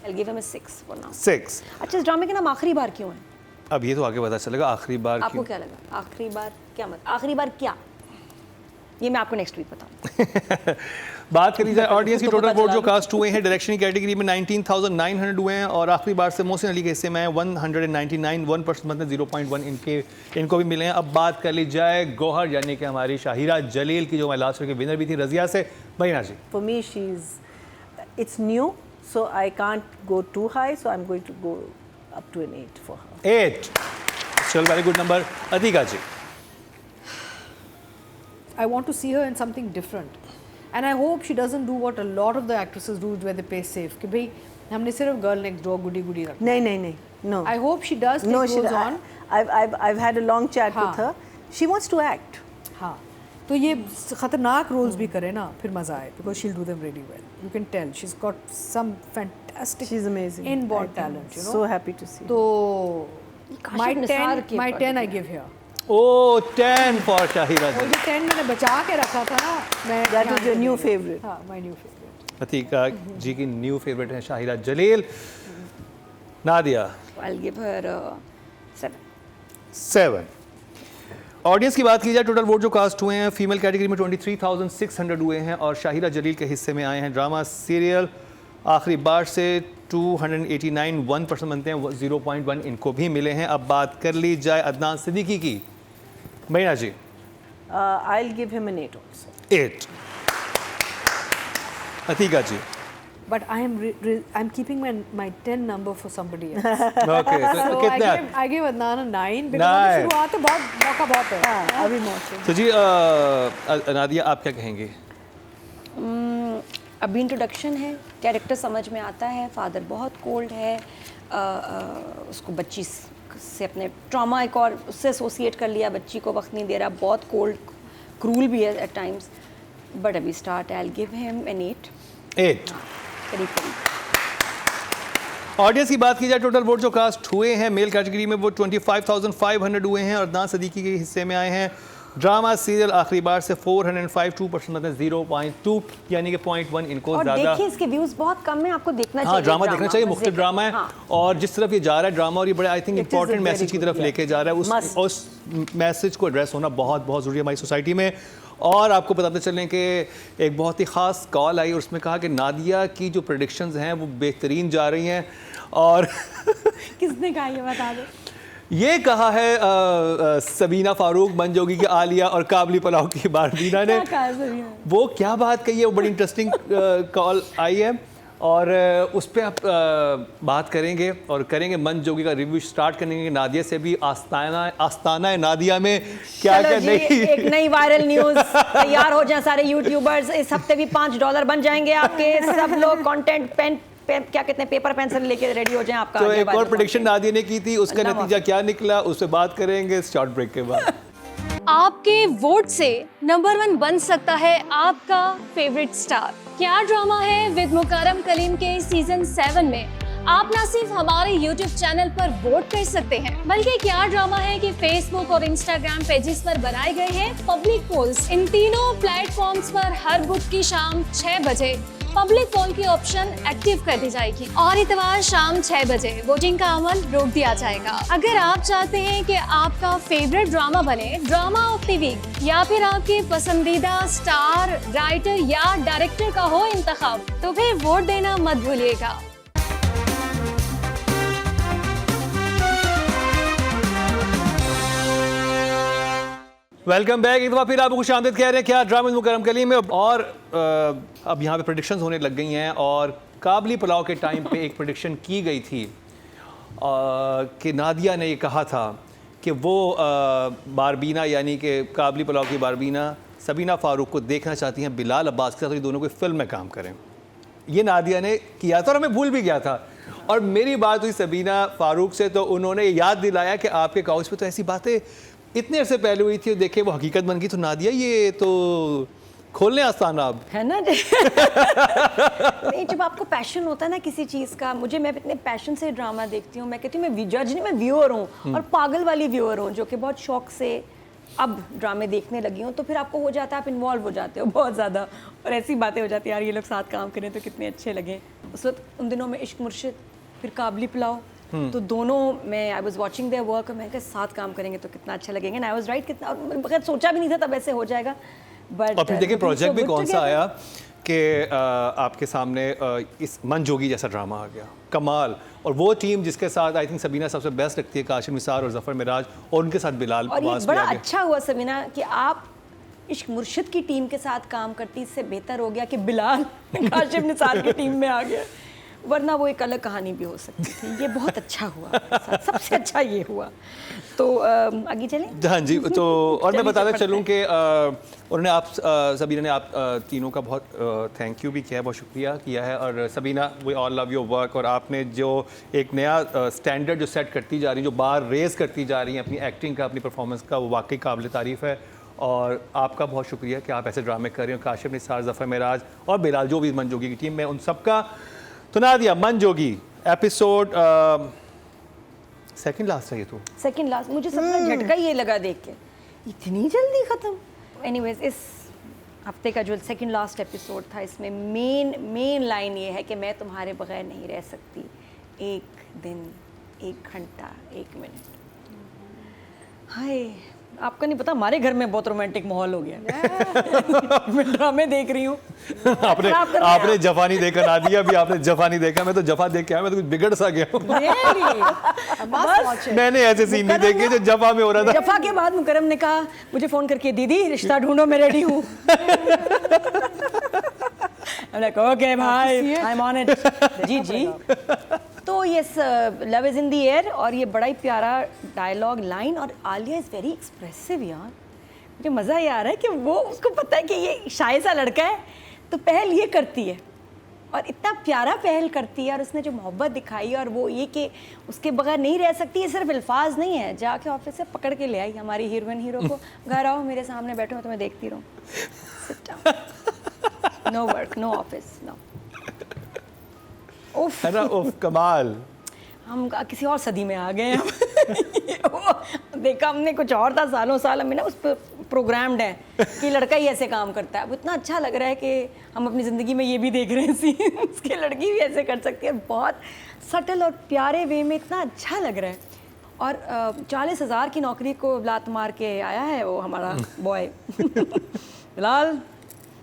I'll give him a 6 for now. 6। अच्छा, इस ड्रामे का नाम आखिरी बार क्यों है? अब ये तो आगे पता चलेगा आखिरी बार आपको क्यों। क्या लगा आखिरी बार क्या मत, आखिरी बार क्या, ये मैं आपको नेक्स्ट वीक बताऊँ। बात करी जाए ऑडियंस की, तो टोटल पता वोट जो चला। कास्ट हुए हैं डायरेक्शन की कैटेगरी में 19,900 हुए हैं, और आखिरी बार से मोहसिन अली के हिस्से में 199, 1% मतलब 0.1 इनको भी मिले हैं। अब बात कर ली जाए गौहर यानी कि हमारी शाहिरा जलील की, जो मैं लास्ट वीक की विनर भी थी रजिया से। महीना जी? For me, it's new, so I can't go too high, so I'm going to go up to an 8 for her. 8 चल, very good number. Atiqa ji? I want to see her in something different, and I hope she doesn't do what a lot of the actresses do, where they play safe. कि भाई हमने सिर्फ girl next door गुडी गुडी रखा। नहीं, no. I hope she does take No, roles on. I've had a long chat with हाँ. her. She wants to act. हाँ, तो ये खतरनाक रोल्स भी करे ना, फिर मजा आए, because she'll do them really well. You can tell she's got some fantastic She's amazing. inborn I think. talent. You know. So happy to see. तो काशिफ my निसार 10, के my part 10 I में। give here. ओ 10 फॉर शाहिरा और जी। जो 10 मैंने बचा के रखा था ना, मैं That ध्यान is your से new देखी। favorite. हाँ, my new favorite. अतिका जी की न्यू फेवरेट है Shahira Jalil. Nadia? I'll give her 7. 7। Audience की बात की जाए, टोटल वोट जो कास्ट हुए हैं फीमेल कैटेगरी में 23,600 हुए हैं, और शाहिरा जलील के हिस्से में आए हैं ड्रामा सीरियल आखिरी बार से 289, 1% बनते हैं, 0.1 इनको भी मिले हैं। अब बात कर ली जाए अदनान सिद्दीकी की। महीना जी? I'll give him an 8 also. 8। Atiqa ji? But I'm keeping my 10 number for somebody else. Okay, तो So कितने? I give Adnan a 9 because 9. शुरुआत तो बहुत मौका बहुत है. हाँ, अभी मौसम. तो जी नादिया आप क्या कहेंगे? अभी इंट्रोडक्शन है, कैरेक्टर समझ में आता है, फादर बहुत कोल्ड है, उसको बच्ची से अपने ट्रॉमा एक और उससे एसोसिएट कर लिया, बच्ची को वक्त नहीं दे रहा, बहुत कोल्ड क्रूल भी है एट टाइम्स, बट अभी start I will give him an 8। 8। करीब करीब। ऑडियंस की बात की जाए, टोटल वोट जो कास्ट हुए हैं मेल कैटेगरी में वो 25,500 हुए हैं, और अदनान सिद्दीकी के हिस्से में आए हैं ड्रामा सीरियल आखिरी बार से 405 2% मतलब 0.2 यानी कि 0.1 इनको और ज़्यादा। देखिए इसके व्यूज बहुत कम है, आपको देखना चाहिए। हाँ, ड्रामा देखना चाहिए, मुख्तलिफ मज़े का। ड्रामा है। हाँ। और जिस तरफ ये जा रहा है ड्रामा, और ये बड़ा I think It is a important very message की good, तरफ लेके जा रहा है। Must. उस मैसेज को एड्रेस होना बहुत बहुत ज़रूरी है हमारी सोसाइटी में। और आपको बताते चलें कि एक बहुत ही ख़ास कॉल आई और उसमें कहा कि नादिया की जो प्रेडिक्शंस हैं वो बेहतरीन जा रही हैं। और किसने कहा ये बता दो। ये कहा है सबीना फारूक, मंजोगी की आलिया और काबली पलाव की बारबीना ने। क्या कहा सबीना? वो क्या बात कही है, वो बड़ी इंटरेस्टिंग कॉल आई है और उस पर आप बात करेंगे और करेंगे। मन जोगी का रिव्यू स्टार्ट करेंगे नादिया से भी। आस्ताना नादिया में क्या चलो क्या जी, नहीं। एक नई वायरल न्यूज तैयार हो जाए सारे यूट्यूबर्स। इस हफ्ते भी $5 बन जाएंगे आपके। सब लोग कंटेंट पेन क्या कहते हैं, पेपर पेंसिल लेके रेडी हो जाएं आपका। तो आगे एक वाला और प्रेडिक्शन content। नादिया ने की थी, उसका अल्लाह नतीजा क्या निकला उस पर बात करेंगे शॉर्ट ब्रेक के बाद। आपके वोट से नंबर 1 बन सकता है आपका फेवरेट स्टार। क्या ड्रामा है विद मुकरम कलीम के सीजन 7 में आप ना सिर्फ हमारे YouTube चैनल पर वोट कर सकते हैं, बल्कि क्या ड्रामा है कि Facebook और Instagram पेजेस पर बनाए गए हैं पब्लिक पोल्स। इन तीनों प्लेटफॉर्म्स पर हर बुध की शाम 6 बजे पब्लिक पोल की ऑप्शन एक्टिव कर दी जाएगी और इतवार शाम 6 बजे वोटिंग का अमल रोक दिया जाएगा। अगर आप चाहते हैं कि आपका फेवरेट ड्रामा बने ड्रामा ऑफ द वीक, या फिर आपके पसंदीदा स्टार, राइटर या डायरेक्टर का हो इंतखाब, तो फिर वोट देना मत भूलिएगा। Welcome back. एक दफ़ा फिर आपको खुशामदीद कह रहे हैं क्या ड्रामा मुकरम कलीम में। और अब यहाँ पे प्रेडिक्शंस होने लग गई हैं और काबली पुलाव के टाइम पे एक प्रेडिक्शन की गई थी कि नादिया ने ये कहा था कि वो बारबीना यानी कि काबली पुलाव की बारबीना सबीना फ़ारूक को देखना चाहती हैं बिलाल अब्बास के साथ, ये दोनों कोई फिल्म में काम करें। ये नादिया ने किया था और हमें भूल भी गया था। और मेरी बात हुई सबीना फ़ारूक से तो उन्होंने याद दिलाया कि आपके काउच पे तो ऐसी बातें इतने अरसे पहले हुई थी, देखे वो हकीकत बन गई। तो नादिया ये तो खोलने आसान अब है ना। नहीं, जब आपको पैशन होता है ना किसी चीज़ का, मैं इतने पैशन से ड्रामा देखती हूँ। मैं कहती हूँ मैं जज नहीं, मैं व्यूअर हूँ और पागल वाली व्यूअर हूँ जो कि बहुत शौक से अब ड्रामे देखने लगी हूँ। तो फिर आपको हो जाता है, आप इन्वॉल्व हो जाते हो बहुत ज़्यादा और ऐसी बातें हो जाती है यार ये लोग साथ काम करें तो कितने अच्छे लगे। उस वक्त उन दिनों में इश्क मुर्शिद, फिर काबली पुलाव, तो दोनों में I was watching their work. मैं कहा साथ काम करेंगे तो कितना अच्छा लगेगा। आई वाज राइट, कितना बगैर सोचा भी नहीं था तब ऐसे हो जाएगा। बट और फिर देखिए प्रोजेक्ट भी कौन सा आया कि आपके सामने इस मन जोगी जैसा ड्रामा आ गया, कमाल। और वो टीम जिसके साथ आई थिंक सबीना सबसे बेस्ट लगती है, काशिम निसार और जफर मिराज, और उनके साथ बिलाल और ये अब्बास भी बड़ा आ गया। अच्छा हुआ सबीना कि आप इश्क मुर्शिद की टीम के साथ काम करती। इससे बेहतर हो गया कि बिलाल काशिम निसार की टीम में आ गया, वरना वो एक अलग कहानी भी हो सकती थी। ये बहुत अच्छा हुआ, सबसे अच्छा ये हुआ। तो आगे चलें। हाँ जी। तो और मैं बताता चलूँ कि उन्होंने आप सबीना ने आप तीनों का बहुत थैंक यू भी किया है, बहुत शुक्रिया किया है। और Sabina we all love your work, और आपने जो एक नया स्टैंडर्ड जो सेट करती जा रही है, जो बार रेस करती जा रही हैं अपनी एक्टिंग का, अपनी परफॉर्मेंस का, वो वाकई काबिल तारीफ़ है। और आपका बहुत शुक्रिया कि आप ऐसे ड्रामे कर रहे हो। काशिम निसार, जफर मिराज और बिलाल जो भी मन जोगी की टीम में, उन सबका। तो नादिया मन जोगी एपिसोड सेकंड लास्ट है ये तो सेकंड लास्ट। मुझे सबसे झटका ये लगा देख के, इतनी जल्दी ख़त्म। एनीवेज, इस हफ्ते का जो सेकंड लास्ट एपिसोड था, इसमें मेन लाइन ये है कि मैं तुम्हारे बगैर नहीं रह सकती, एक दिन, एक घंटा, एक मिनट। हाय, आपका नहीं पता हमारे घर में बहुत रोमांटिक माहौल हो गया। मैं ड्रामे देख रही हूँ। आपने जफा नहीं देखा नादिया भी, आपने जफा नहीं देखा। मैं तो जफा देख के आया, मैं तो कुछ बिगड़ सा गया हूँ। मैंने ऐसे सीन नहीं देखे जो जफा में हो रहा था। जफा के बाद मुकरम ने कहा मुझे फोन करके, दीदी रिश्ता ढूंढो, मैं रेडी हूँ। ओके भाई, आई एम ऑन इट। जी जी। तो yes, love is in the air, और ये बड़ा ही प्यारा डायलॉग लाइन, और आलिया इज़ वेरी एक्सप्रेसिव यार। मुझे मज़ा ये आ रहा है कि वो, उसको पता है कि ये शाय सा लड़का है, तो पहल ये करती है और इतना प्यारा पहल करती है। और उसने जो मोहब्बत दिखाई, और वो ये कि उसके बगैर नहीं रह सकती, ये सिर्फ अल्फाज नहीं है। जाके ऑफिस से पकड़ के ले आई हमारी हीरोइन हीरो को, घर आओ मेरे सामने बैठो, मैं तुम्हें देखती रहूँ, sit down, no work, no office, no. उफ, है ना, उफ, कमाल। हम किसी और सदी में आ गए हैं। देखा हमने कुछ और था, सालों साल हमें ना उस पर प्रोग्राम्ड हैं कि लड़का ही ऐसे काम करता है। वो इतना अच्छा लग रहा है कि हम अपनी ज़िंदगी में ये भी देख रहे हैं सीन्स कि लड़की भी ऐसे कर सकती है। बहुत सटल और प्यारे वे में इतना अच्छा लग रहा है। और 40,000 की नौकरी को लात मार के आया है वो हमारा बॉय। फिलहाल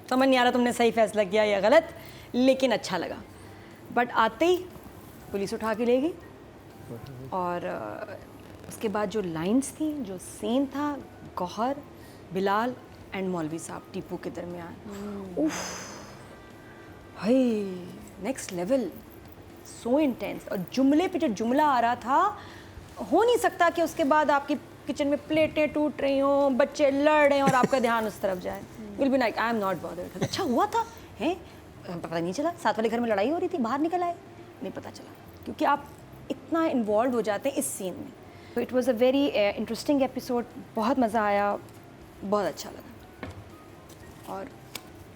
समझ नहीं आ रहा तुमने सही फैसला किया या गलत, लेकिन अच्छा लगा। बट आते ही पुलिस उठा के ले गई। और उसके बाद जो लाइंस थी, जो सीन था गौहर, बिलाल एंड मौलवी साहब टीपू के दरमियान, उफ भाई नेक्स्ट लेवल, सो इंटेंस। और जुमले पे जो जुमला आ रहा था, हो नहीं सकता कि उसके बाद आपकी किचन में प्लेटें टूट रही हों, बच्चे लड़ रहे हैं और आपका ध्यान उस तरफ जाए। Will be like I am not bothered. अच्छा हुआ था हैं, पता नहीं चला, साथ वाले घर में लड़ाई हो रही थी, बाहर निकल आए, नहीं पता चला, क्योंकि आप इतना इन्वॉल्व हो जाते हैं इस सीन में। तो it was a very interesting episode, बहुत मज़ा आया, बहुत अच्छा लगा। और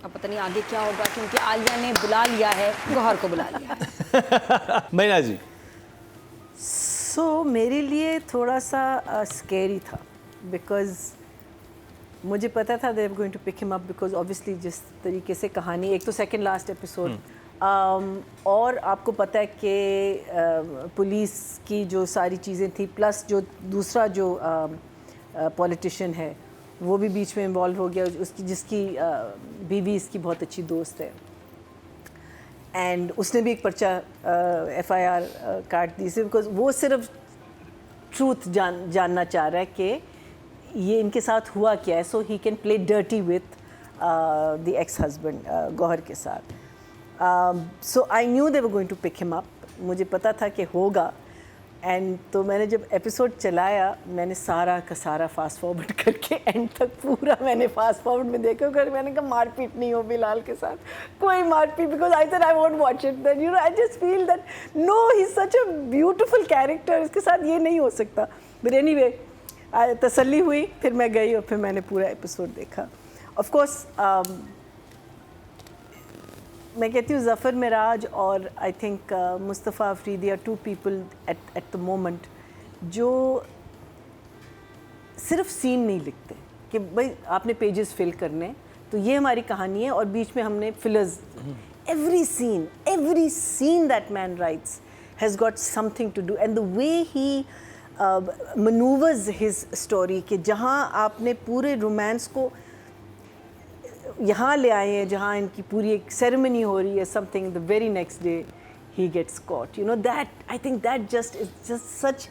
अब पता नहीं आगे क्या होगा, क्योंकि आलिया ने बुला लिया है, गौहर को बुला लिया है। मैना जी, सो मेरे लिए थोड़ा सा स्कैरी था, बिकॉज मुझे पता था they are going to pick him up, because obviously जिस तरीके से कहानी, एक तो सेकंड लास्ट एपिसोड, और आपको पता है कि पुलिस की जो सारी चीज़ें थी, प्लस जो दूसरा जो पॉलिटिशियन है वो भी बीच में इन्वॉल्व हो गया, उसकी जिसकी बीवी इसकी बहुत अच्छी दोस्त है, एंड उसने भी एक पर्चा FIR काट दी से, बिकॉज वो सिर्फ ट्रूथ जानना चाह रहा है कि ये इनके साथ हुआ क्या है, so he can play dirty with the ex husband Gohar के साथ। So I knew they were going to pick him up, मुझे पता था कि होगा। एंड तो मैंने जब एपिसोड चलाया, मैंने सारा का सारा फास्ट फॉरवर्ड करके एंड तक पूरा मैंने फास्ट फॉरवर्ड में देखा, कर मैंने कहा मारपीट नहीं हो बिलाल के साथ, कोई मारपीट, because I said I won't watch it, that you know I just feel that no he is such a beautiful character, इसके साथ ये नहीं हो सकता। बट एनीवे तसल्ली हुई, फिर मैं गई और फिर मैंने पूरा एपिसोड देखा। ऑफ कोर्स मैं कहती हूँ ज़फ़र मिराज और I think Mustafa Afridi are two people at the moment जो सिर्फ सीन नहीं लिखते कि भाई आपने पेजेस फिल करने, तो ये हमारी कहानी है और बीच में हमने fillers, every scene that man writes has got something to do, and the way he manoeuvres his story, कि जहाँ आपने पूरे रोमांस को यहाँ ले आए हैं, जहाँ इनकी पूरी एक सेरेमनी हो रही है, something the very next day he gets caught, you know that I think that just is just such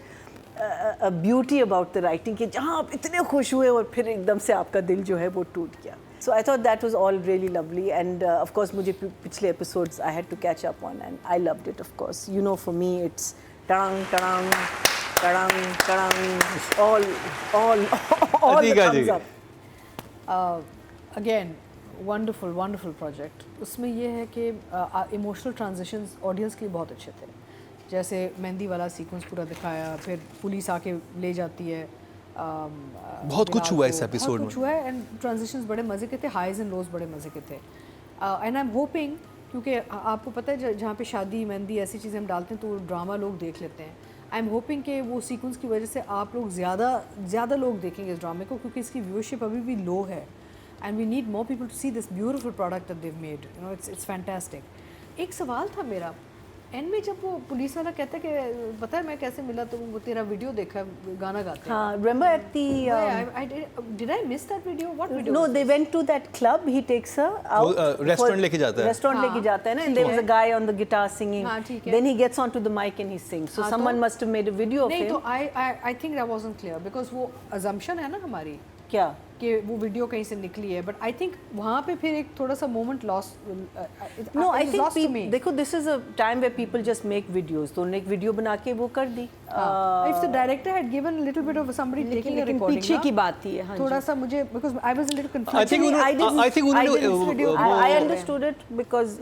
a beauty about the writing, कि जहाँ आप इतने खुश हुए और फिर एकदम से आपका दिल जो है वो टूट गया। So I thought that was all really lovely, and of course मुझे पिछले episodes I had to catch up on, and I loved it. Of course you know for me it's टड़ंग टड़ंग टड़ंग टड़ंग, all the thumbs up. Again, wonderful project. उसमें ये है कि इमोशनल ट्रांजिशंस ऑडियंस के लिए बहुत अच्छे थे, जैसे मेहंदी वाला सीक्वेंस पूरा दिखाया, फिर पुलिस आके ले जाती है, बहुत कुछ हुआ इस एपिसोड में, कुछ हुआ है, एंड ट्रांजिशंस बड़े मज़े के थे, हाइज एंड लोज बड़े मज़े के थे। एंड आई एम होपिंग, क्योंकि आपको पता है जहाँ पे शादी मेहंदी ऐसी चीज़ें हम डालते हैं तो ड्रामा लोग देख लेते हैं। आई एम होपिंग कि वो सीक्वेंस की वजह से आप लोग ज़्यादा लोग देखेंगे इस ड्रामे को, क्योंकि इसकी व्यूअरशिप अभी भी लो है, and we need more people to see this beautiful product that Dev made, you know it's fantastic. एक सवाल था मेरा एंड में, जब वो पुलिस वाला कहता है कि पता है मैं कैसे मिला, तो वो तेरा वीडियो देखा, गाना गाते हैं। हाँ, remember at the did I miss that video? What video? no, they went to that club. He takes her out. restaurant लेके जाता है। Restaurant लेके जाता है ना, and there was a guy on the guitar singing. हाँ, ठीक है। Then he gets onto the mic and he sings. So someone must have made a video of नहीं, him. तो I think that wasn't clear because वो assumption है ना हमारी क्या? कि वो वीडियो कहीं से निकली है, बट आई थिंक वहाँ पे फिर एक थोड़ा सा moment loss. No, I think देखो, this is a time where people just make videos. तो उन्होंने एक वीडियो बना के वो कर दी। If the director had given a little bit of somebody taking a recording, पीछे की बात थी, हाँ थोड़ा सा मुझे, because I was a little confused. I think I understood it because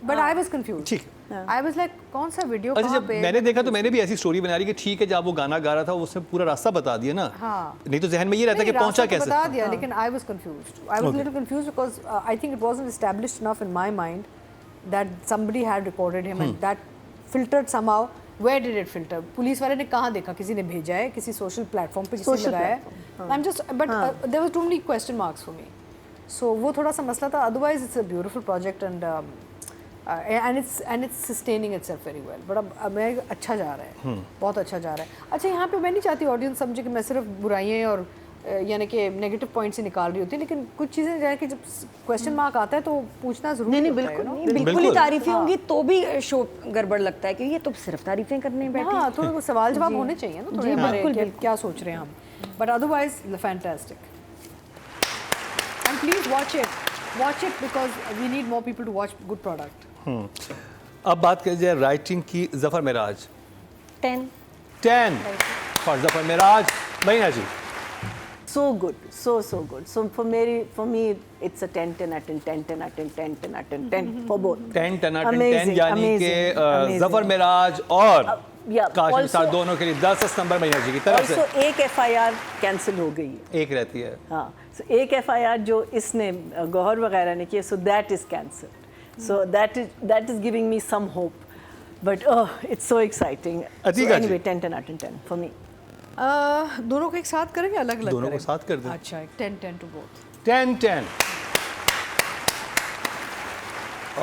but I was confused. ठीक। I was like, कौन सा वीडियो अच्छा, कहाँ जब पे? मैंने देखा तो मैंने भी ऐसी स्टोरी बना ली कि ठीक है, जब वो गाना गा रहा था उसने पूरा रास्ता बता दिया ना, हाँ। नहीं तो जहन में ये रहता है कि पहुंचा कैसे। बता दिया, लेकिन I was confused. I was a little confused because I think it wasn't established enough in my mind that somebody had recorded him and that filtered somehow where did it filter, police वाले ने कहाँ देखा, किसी ने भेजा है, किसी social platform पे किसी ने Social लगाया है, platform, I am just but there was too many question marks for me, so वो थोड़ा सा मसला था, otherwise it's a beautiful project and it's sustaining itself very well, but अब मैं अच्छा जा रहा है, बहुत अच्छा जा रहा है। अच्छा, यहाँ पे मैं नहीं चाहती ऑडियंस समझे कि मैं सिर्फ बुराइयाँ और यानी कि नेगेटिव पॉइंट्स ही निकाल रही होती है, लेकिन कुछ चीज़ें जो है कि जब क्वेश्चन मार्क आता है तो पूछना जरूरी नहीं, होता है, बिल्कुल you know? नहीं, बिल्कुल ही बिल्कुल। तारीफें होंगी तो भी शो गड़बड़ लगता है, क्योंकि ये तो सिर्फ तारीफें करने बैठे हाँ, थोड़ा सवाल जवाब होने चाहिए ना थोड़े जी, हमारे बिल्कुल, कि क्या सोच रहे हैं हम, but otherwise fantastic and please watch it because we need more people to watch good product. अब बात करें जाए राइटिंग की, जफर मिराज 10 10 फॉर जफर मिराज। महीना जी So good, so good. So for me, it's a 10 out of 10, 10 out of 10, 10 out of 10 for both. 10 10 out of 10 Amazing, यानी कि amazing. Zafar Miraj और yeah, काशिम also- निसार दोनों के लिए 10 नंबर महीना जी की तरफ Also से एक FIR कैंसिल हो गई है। एक रहती है। हाँ, so एक FIR जो इसने गौहर वगैरह ने किया, so that is cancelled. So that is giving me some hope. But oh, it's so exciting. Atika So ji. anyway, 10 out of 10 for me. दोनों को एक साथ करेंगे, अलग अलग दोनों को साथ कर दें। अच्छा, 10 टू बोथ। 10 10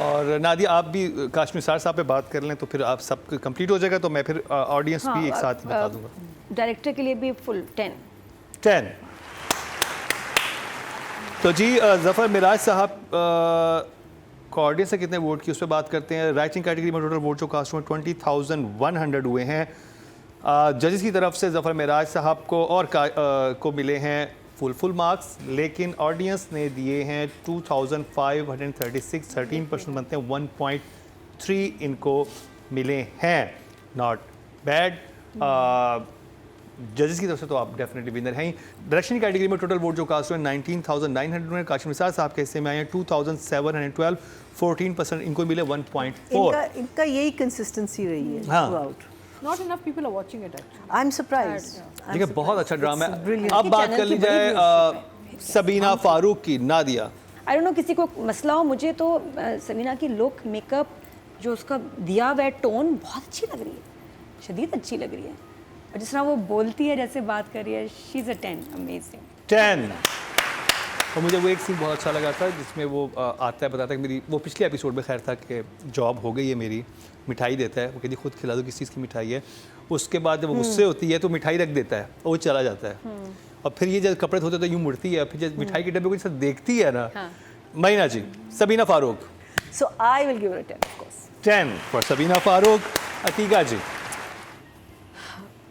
और नादिया आप भी काशिम निसार साहब पे बात कर लें तो फिर आप सब कंप्लीट हो जाएगा, तो मैं फिर ऑडियंस भी एक साथ ही बता दूंगा। डायरेक्टर के लिए भी फुल 10। 10 तो जी जफर मिराज साहब को ऑडियंस से कितने वोट की उस पर बात करते हैं। राइटिंग कैटेगरी में टोटल वोट जो कास्ट हुए 20,100 हुए हैं। जजेस की तरफ से जफर मिराज साहब को और को मिले हैं फुल मार्क्स, लेकिन ऑडियंस ने दिए हैं 2,536, 13% बनते हैं, 1.3 इनको मिले हैं। Not bad. जजेस की तरफ से तो आप डेफिनेटली विनर हैं ही। डायरेक्शन कैटेगरी में टोटल वोट जो कास्ट हुए 19,900 में, काशिम निसार साहब के हिस्से में आए हैं 2,712, 14% इनको मिले 1.4। इनका यही कंसिस्टेंसी रही है हाँ। throughout. Not enough people are watching it actually. I'm surprised. देखिए बहुत अच्छा ड्रामा It's है। brilliant. अब बात चैनल कर ली की बड़ी जाए सबीना फारूक की। नादिया आई डोंट नो किसी को मसला हो, मुझे तो समीना की लुक, मेकअप, जो उसका दिया हुआ है टोन बहुत अच्छी लग रही है, शदीद अच्छी लग रही है, और जिस तरह वो बोलती है, जैसे बात कर रही है, शी इज़ अ 10, अमेजिंग 10। और मुझे वो एक सीन बहुत अच्छा लगा था जिसमें वो आता है, बताता है कि मेरी वो पिछले एपिसोड में खैर था कि जॉब हो गई है मेरी, मिठाई देता है, वो कहती खुद खिला दो किस चीज़ की मिठाई है। उसके बाद जब वो गुस्से होती है तो मिठाई रख देता है और वो चला जाता है, और फिर ये जब कपड़े धोते तो यूँ मुड़ती है, फिर जब मिठाई के डब्बे को जैसे देखती है ना। महीना जी Sabina Farooq So I will give it a 10, of course. 10 for Sabina Farooq. Atika ji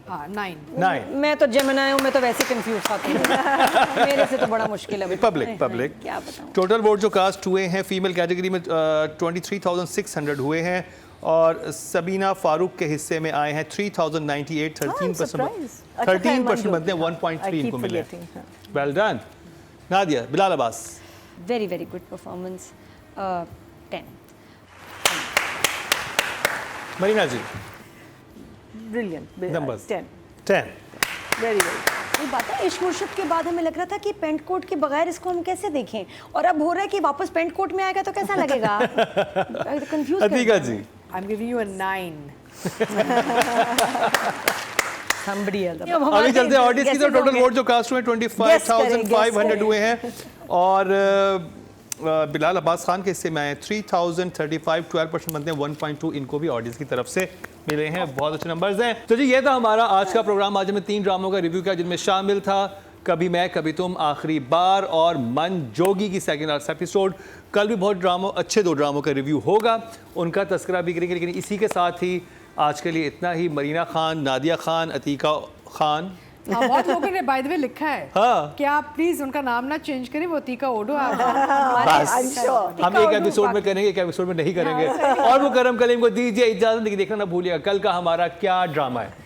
हाँ, 9। 9। मैं तो जेमिनी हूँ, मैं तो वैसे कंफ्यूज खाती हूँ, मेरे से तो बड़ा मुश्किल है। पब्लिक क्या बताऊँ। टोटल वोट जो कास्ट हुए हैं फीमेल कैटेगरी में 23,600 हुए हैं, और सबीना फारूक के हिस्से में आए हैं 3,098, 13% surprised. अच्छा था 13% मंजूर। बनते हैं, I 1.3 इनको keep मिले। forgetting, हाँ. Well done. Nadia Bilal Abbas very very good performance, 10। Marina ji Brilliant. Numbers. 10. 10। Very, very. ये बात है, इश्क मुर्शिद के बाद हमें लग रहा था कि पेंट कोट के बगैर इसको हम कैसे देखें, और अब हो रहा है कि वापस पेंट कोट में आएगा तो कैसा लगेगा। Confuse Atiqa ji I'm giving you a 9. somebody else। अभी चलते हैं ऑडियंस की तो टोटल वोट जो कास्ट हुए 25,500 हुए हैं, और बिलाल अब्बास खान के हिस्से में आए 3,035, 12% बनते हैं, 1.2 इनको भी ऑडियंस की तरफ से मिले हैं। बहुत अच्छे नंबर्स हैं। तो जी ये था हमारा आज का प्रोग्राम। आज हमने 3 ड्रामों का रिव्यू किया जिनमें शामिल था कभी मैं कभी तुम, आखिरी बार और मन जोगी की सेकंड लास्ट एपिसोड। कल भी बहुत अच्छे 2 ड्रामों का रिव्यू होगा, उनका तस्करा भी करेंगे, लेकिन इसी के साथ ही आज के लिए इतना ही। मरीना खान, नादिया खान, अतीका खान, हाँ, बहुत लोगों ने बाय द वे लिखा है हाँ। कि आप प्लीज उनका नाम ना चेंज करें, वो तीका ओडो आप बस I'm sure. हम एक एपिसोड में करेंगे, एक एपिसोड में नहीं करेंगे। और वो करम कलीम को दीजिए इजाजत, देखना ना भूलिएगा कल का हमारा क्या ड्रामा है।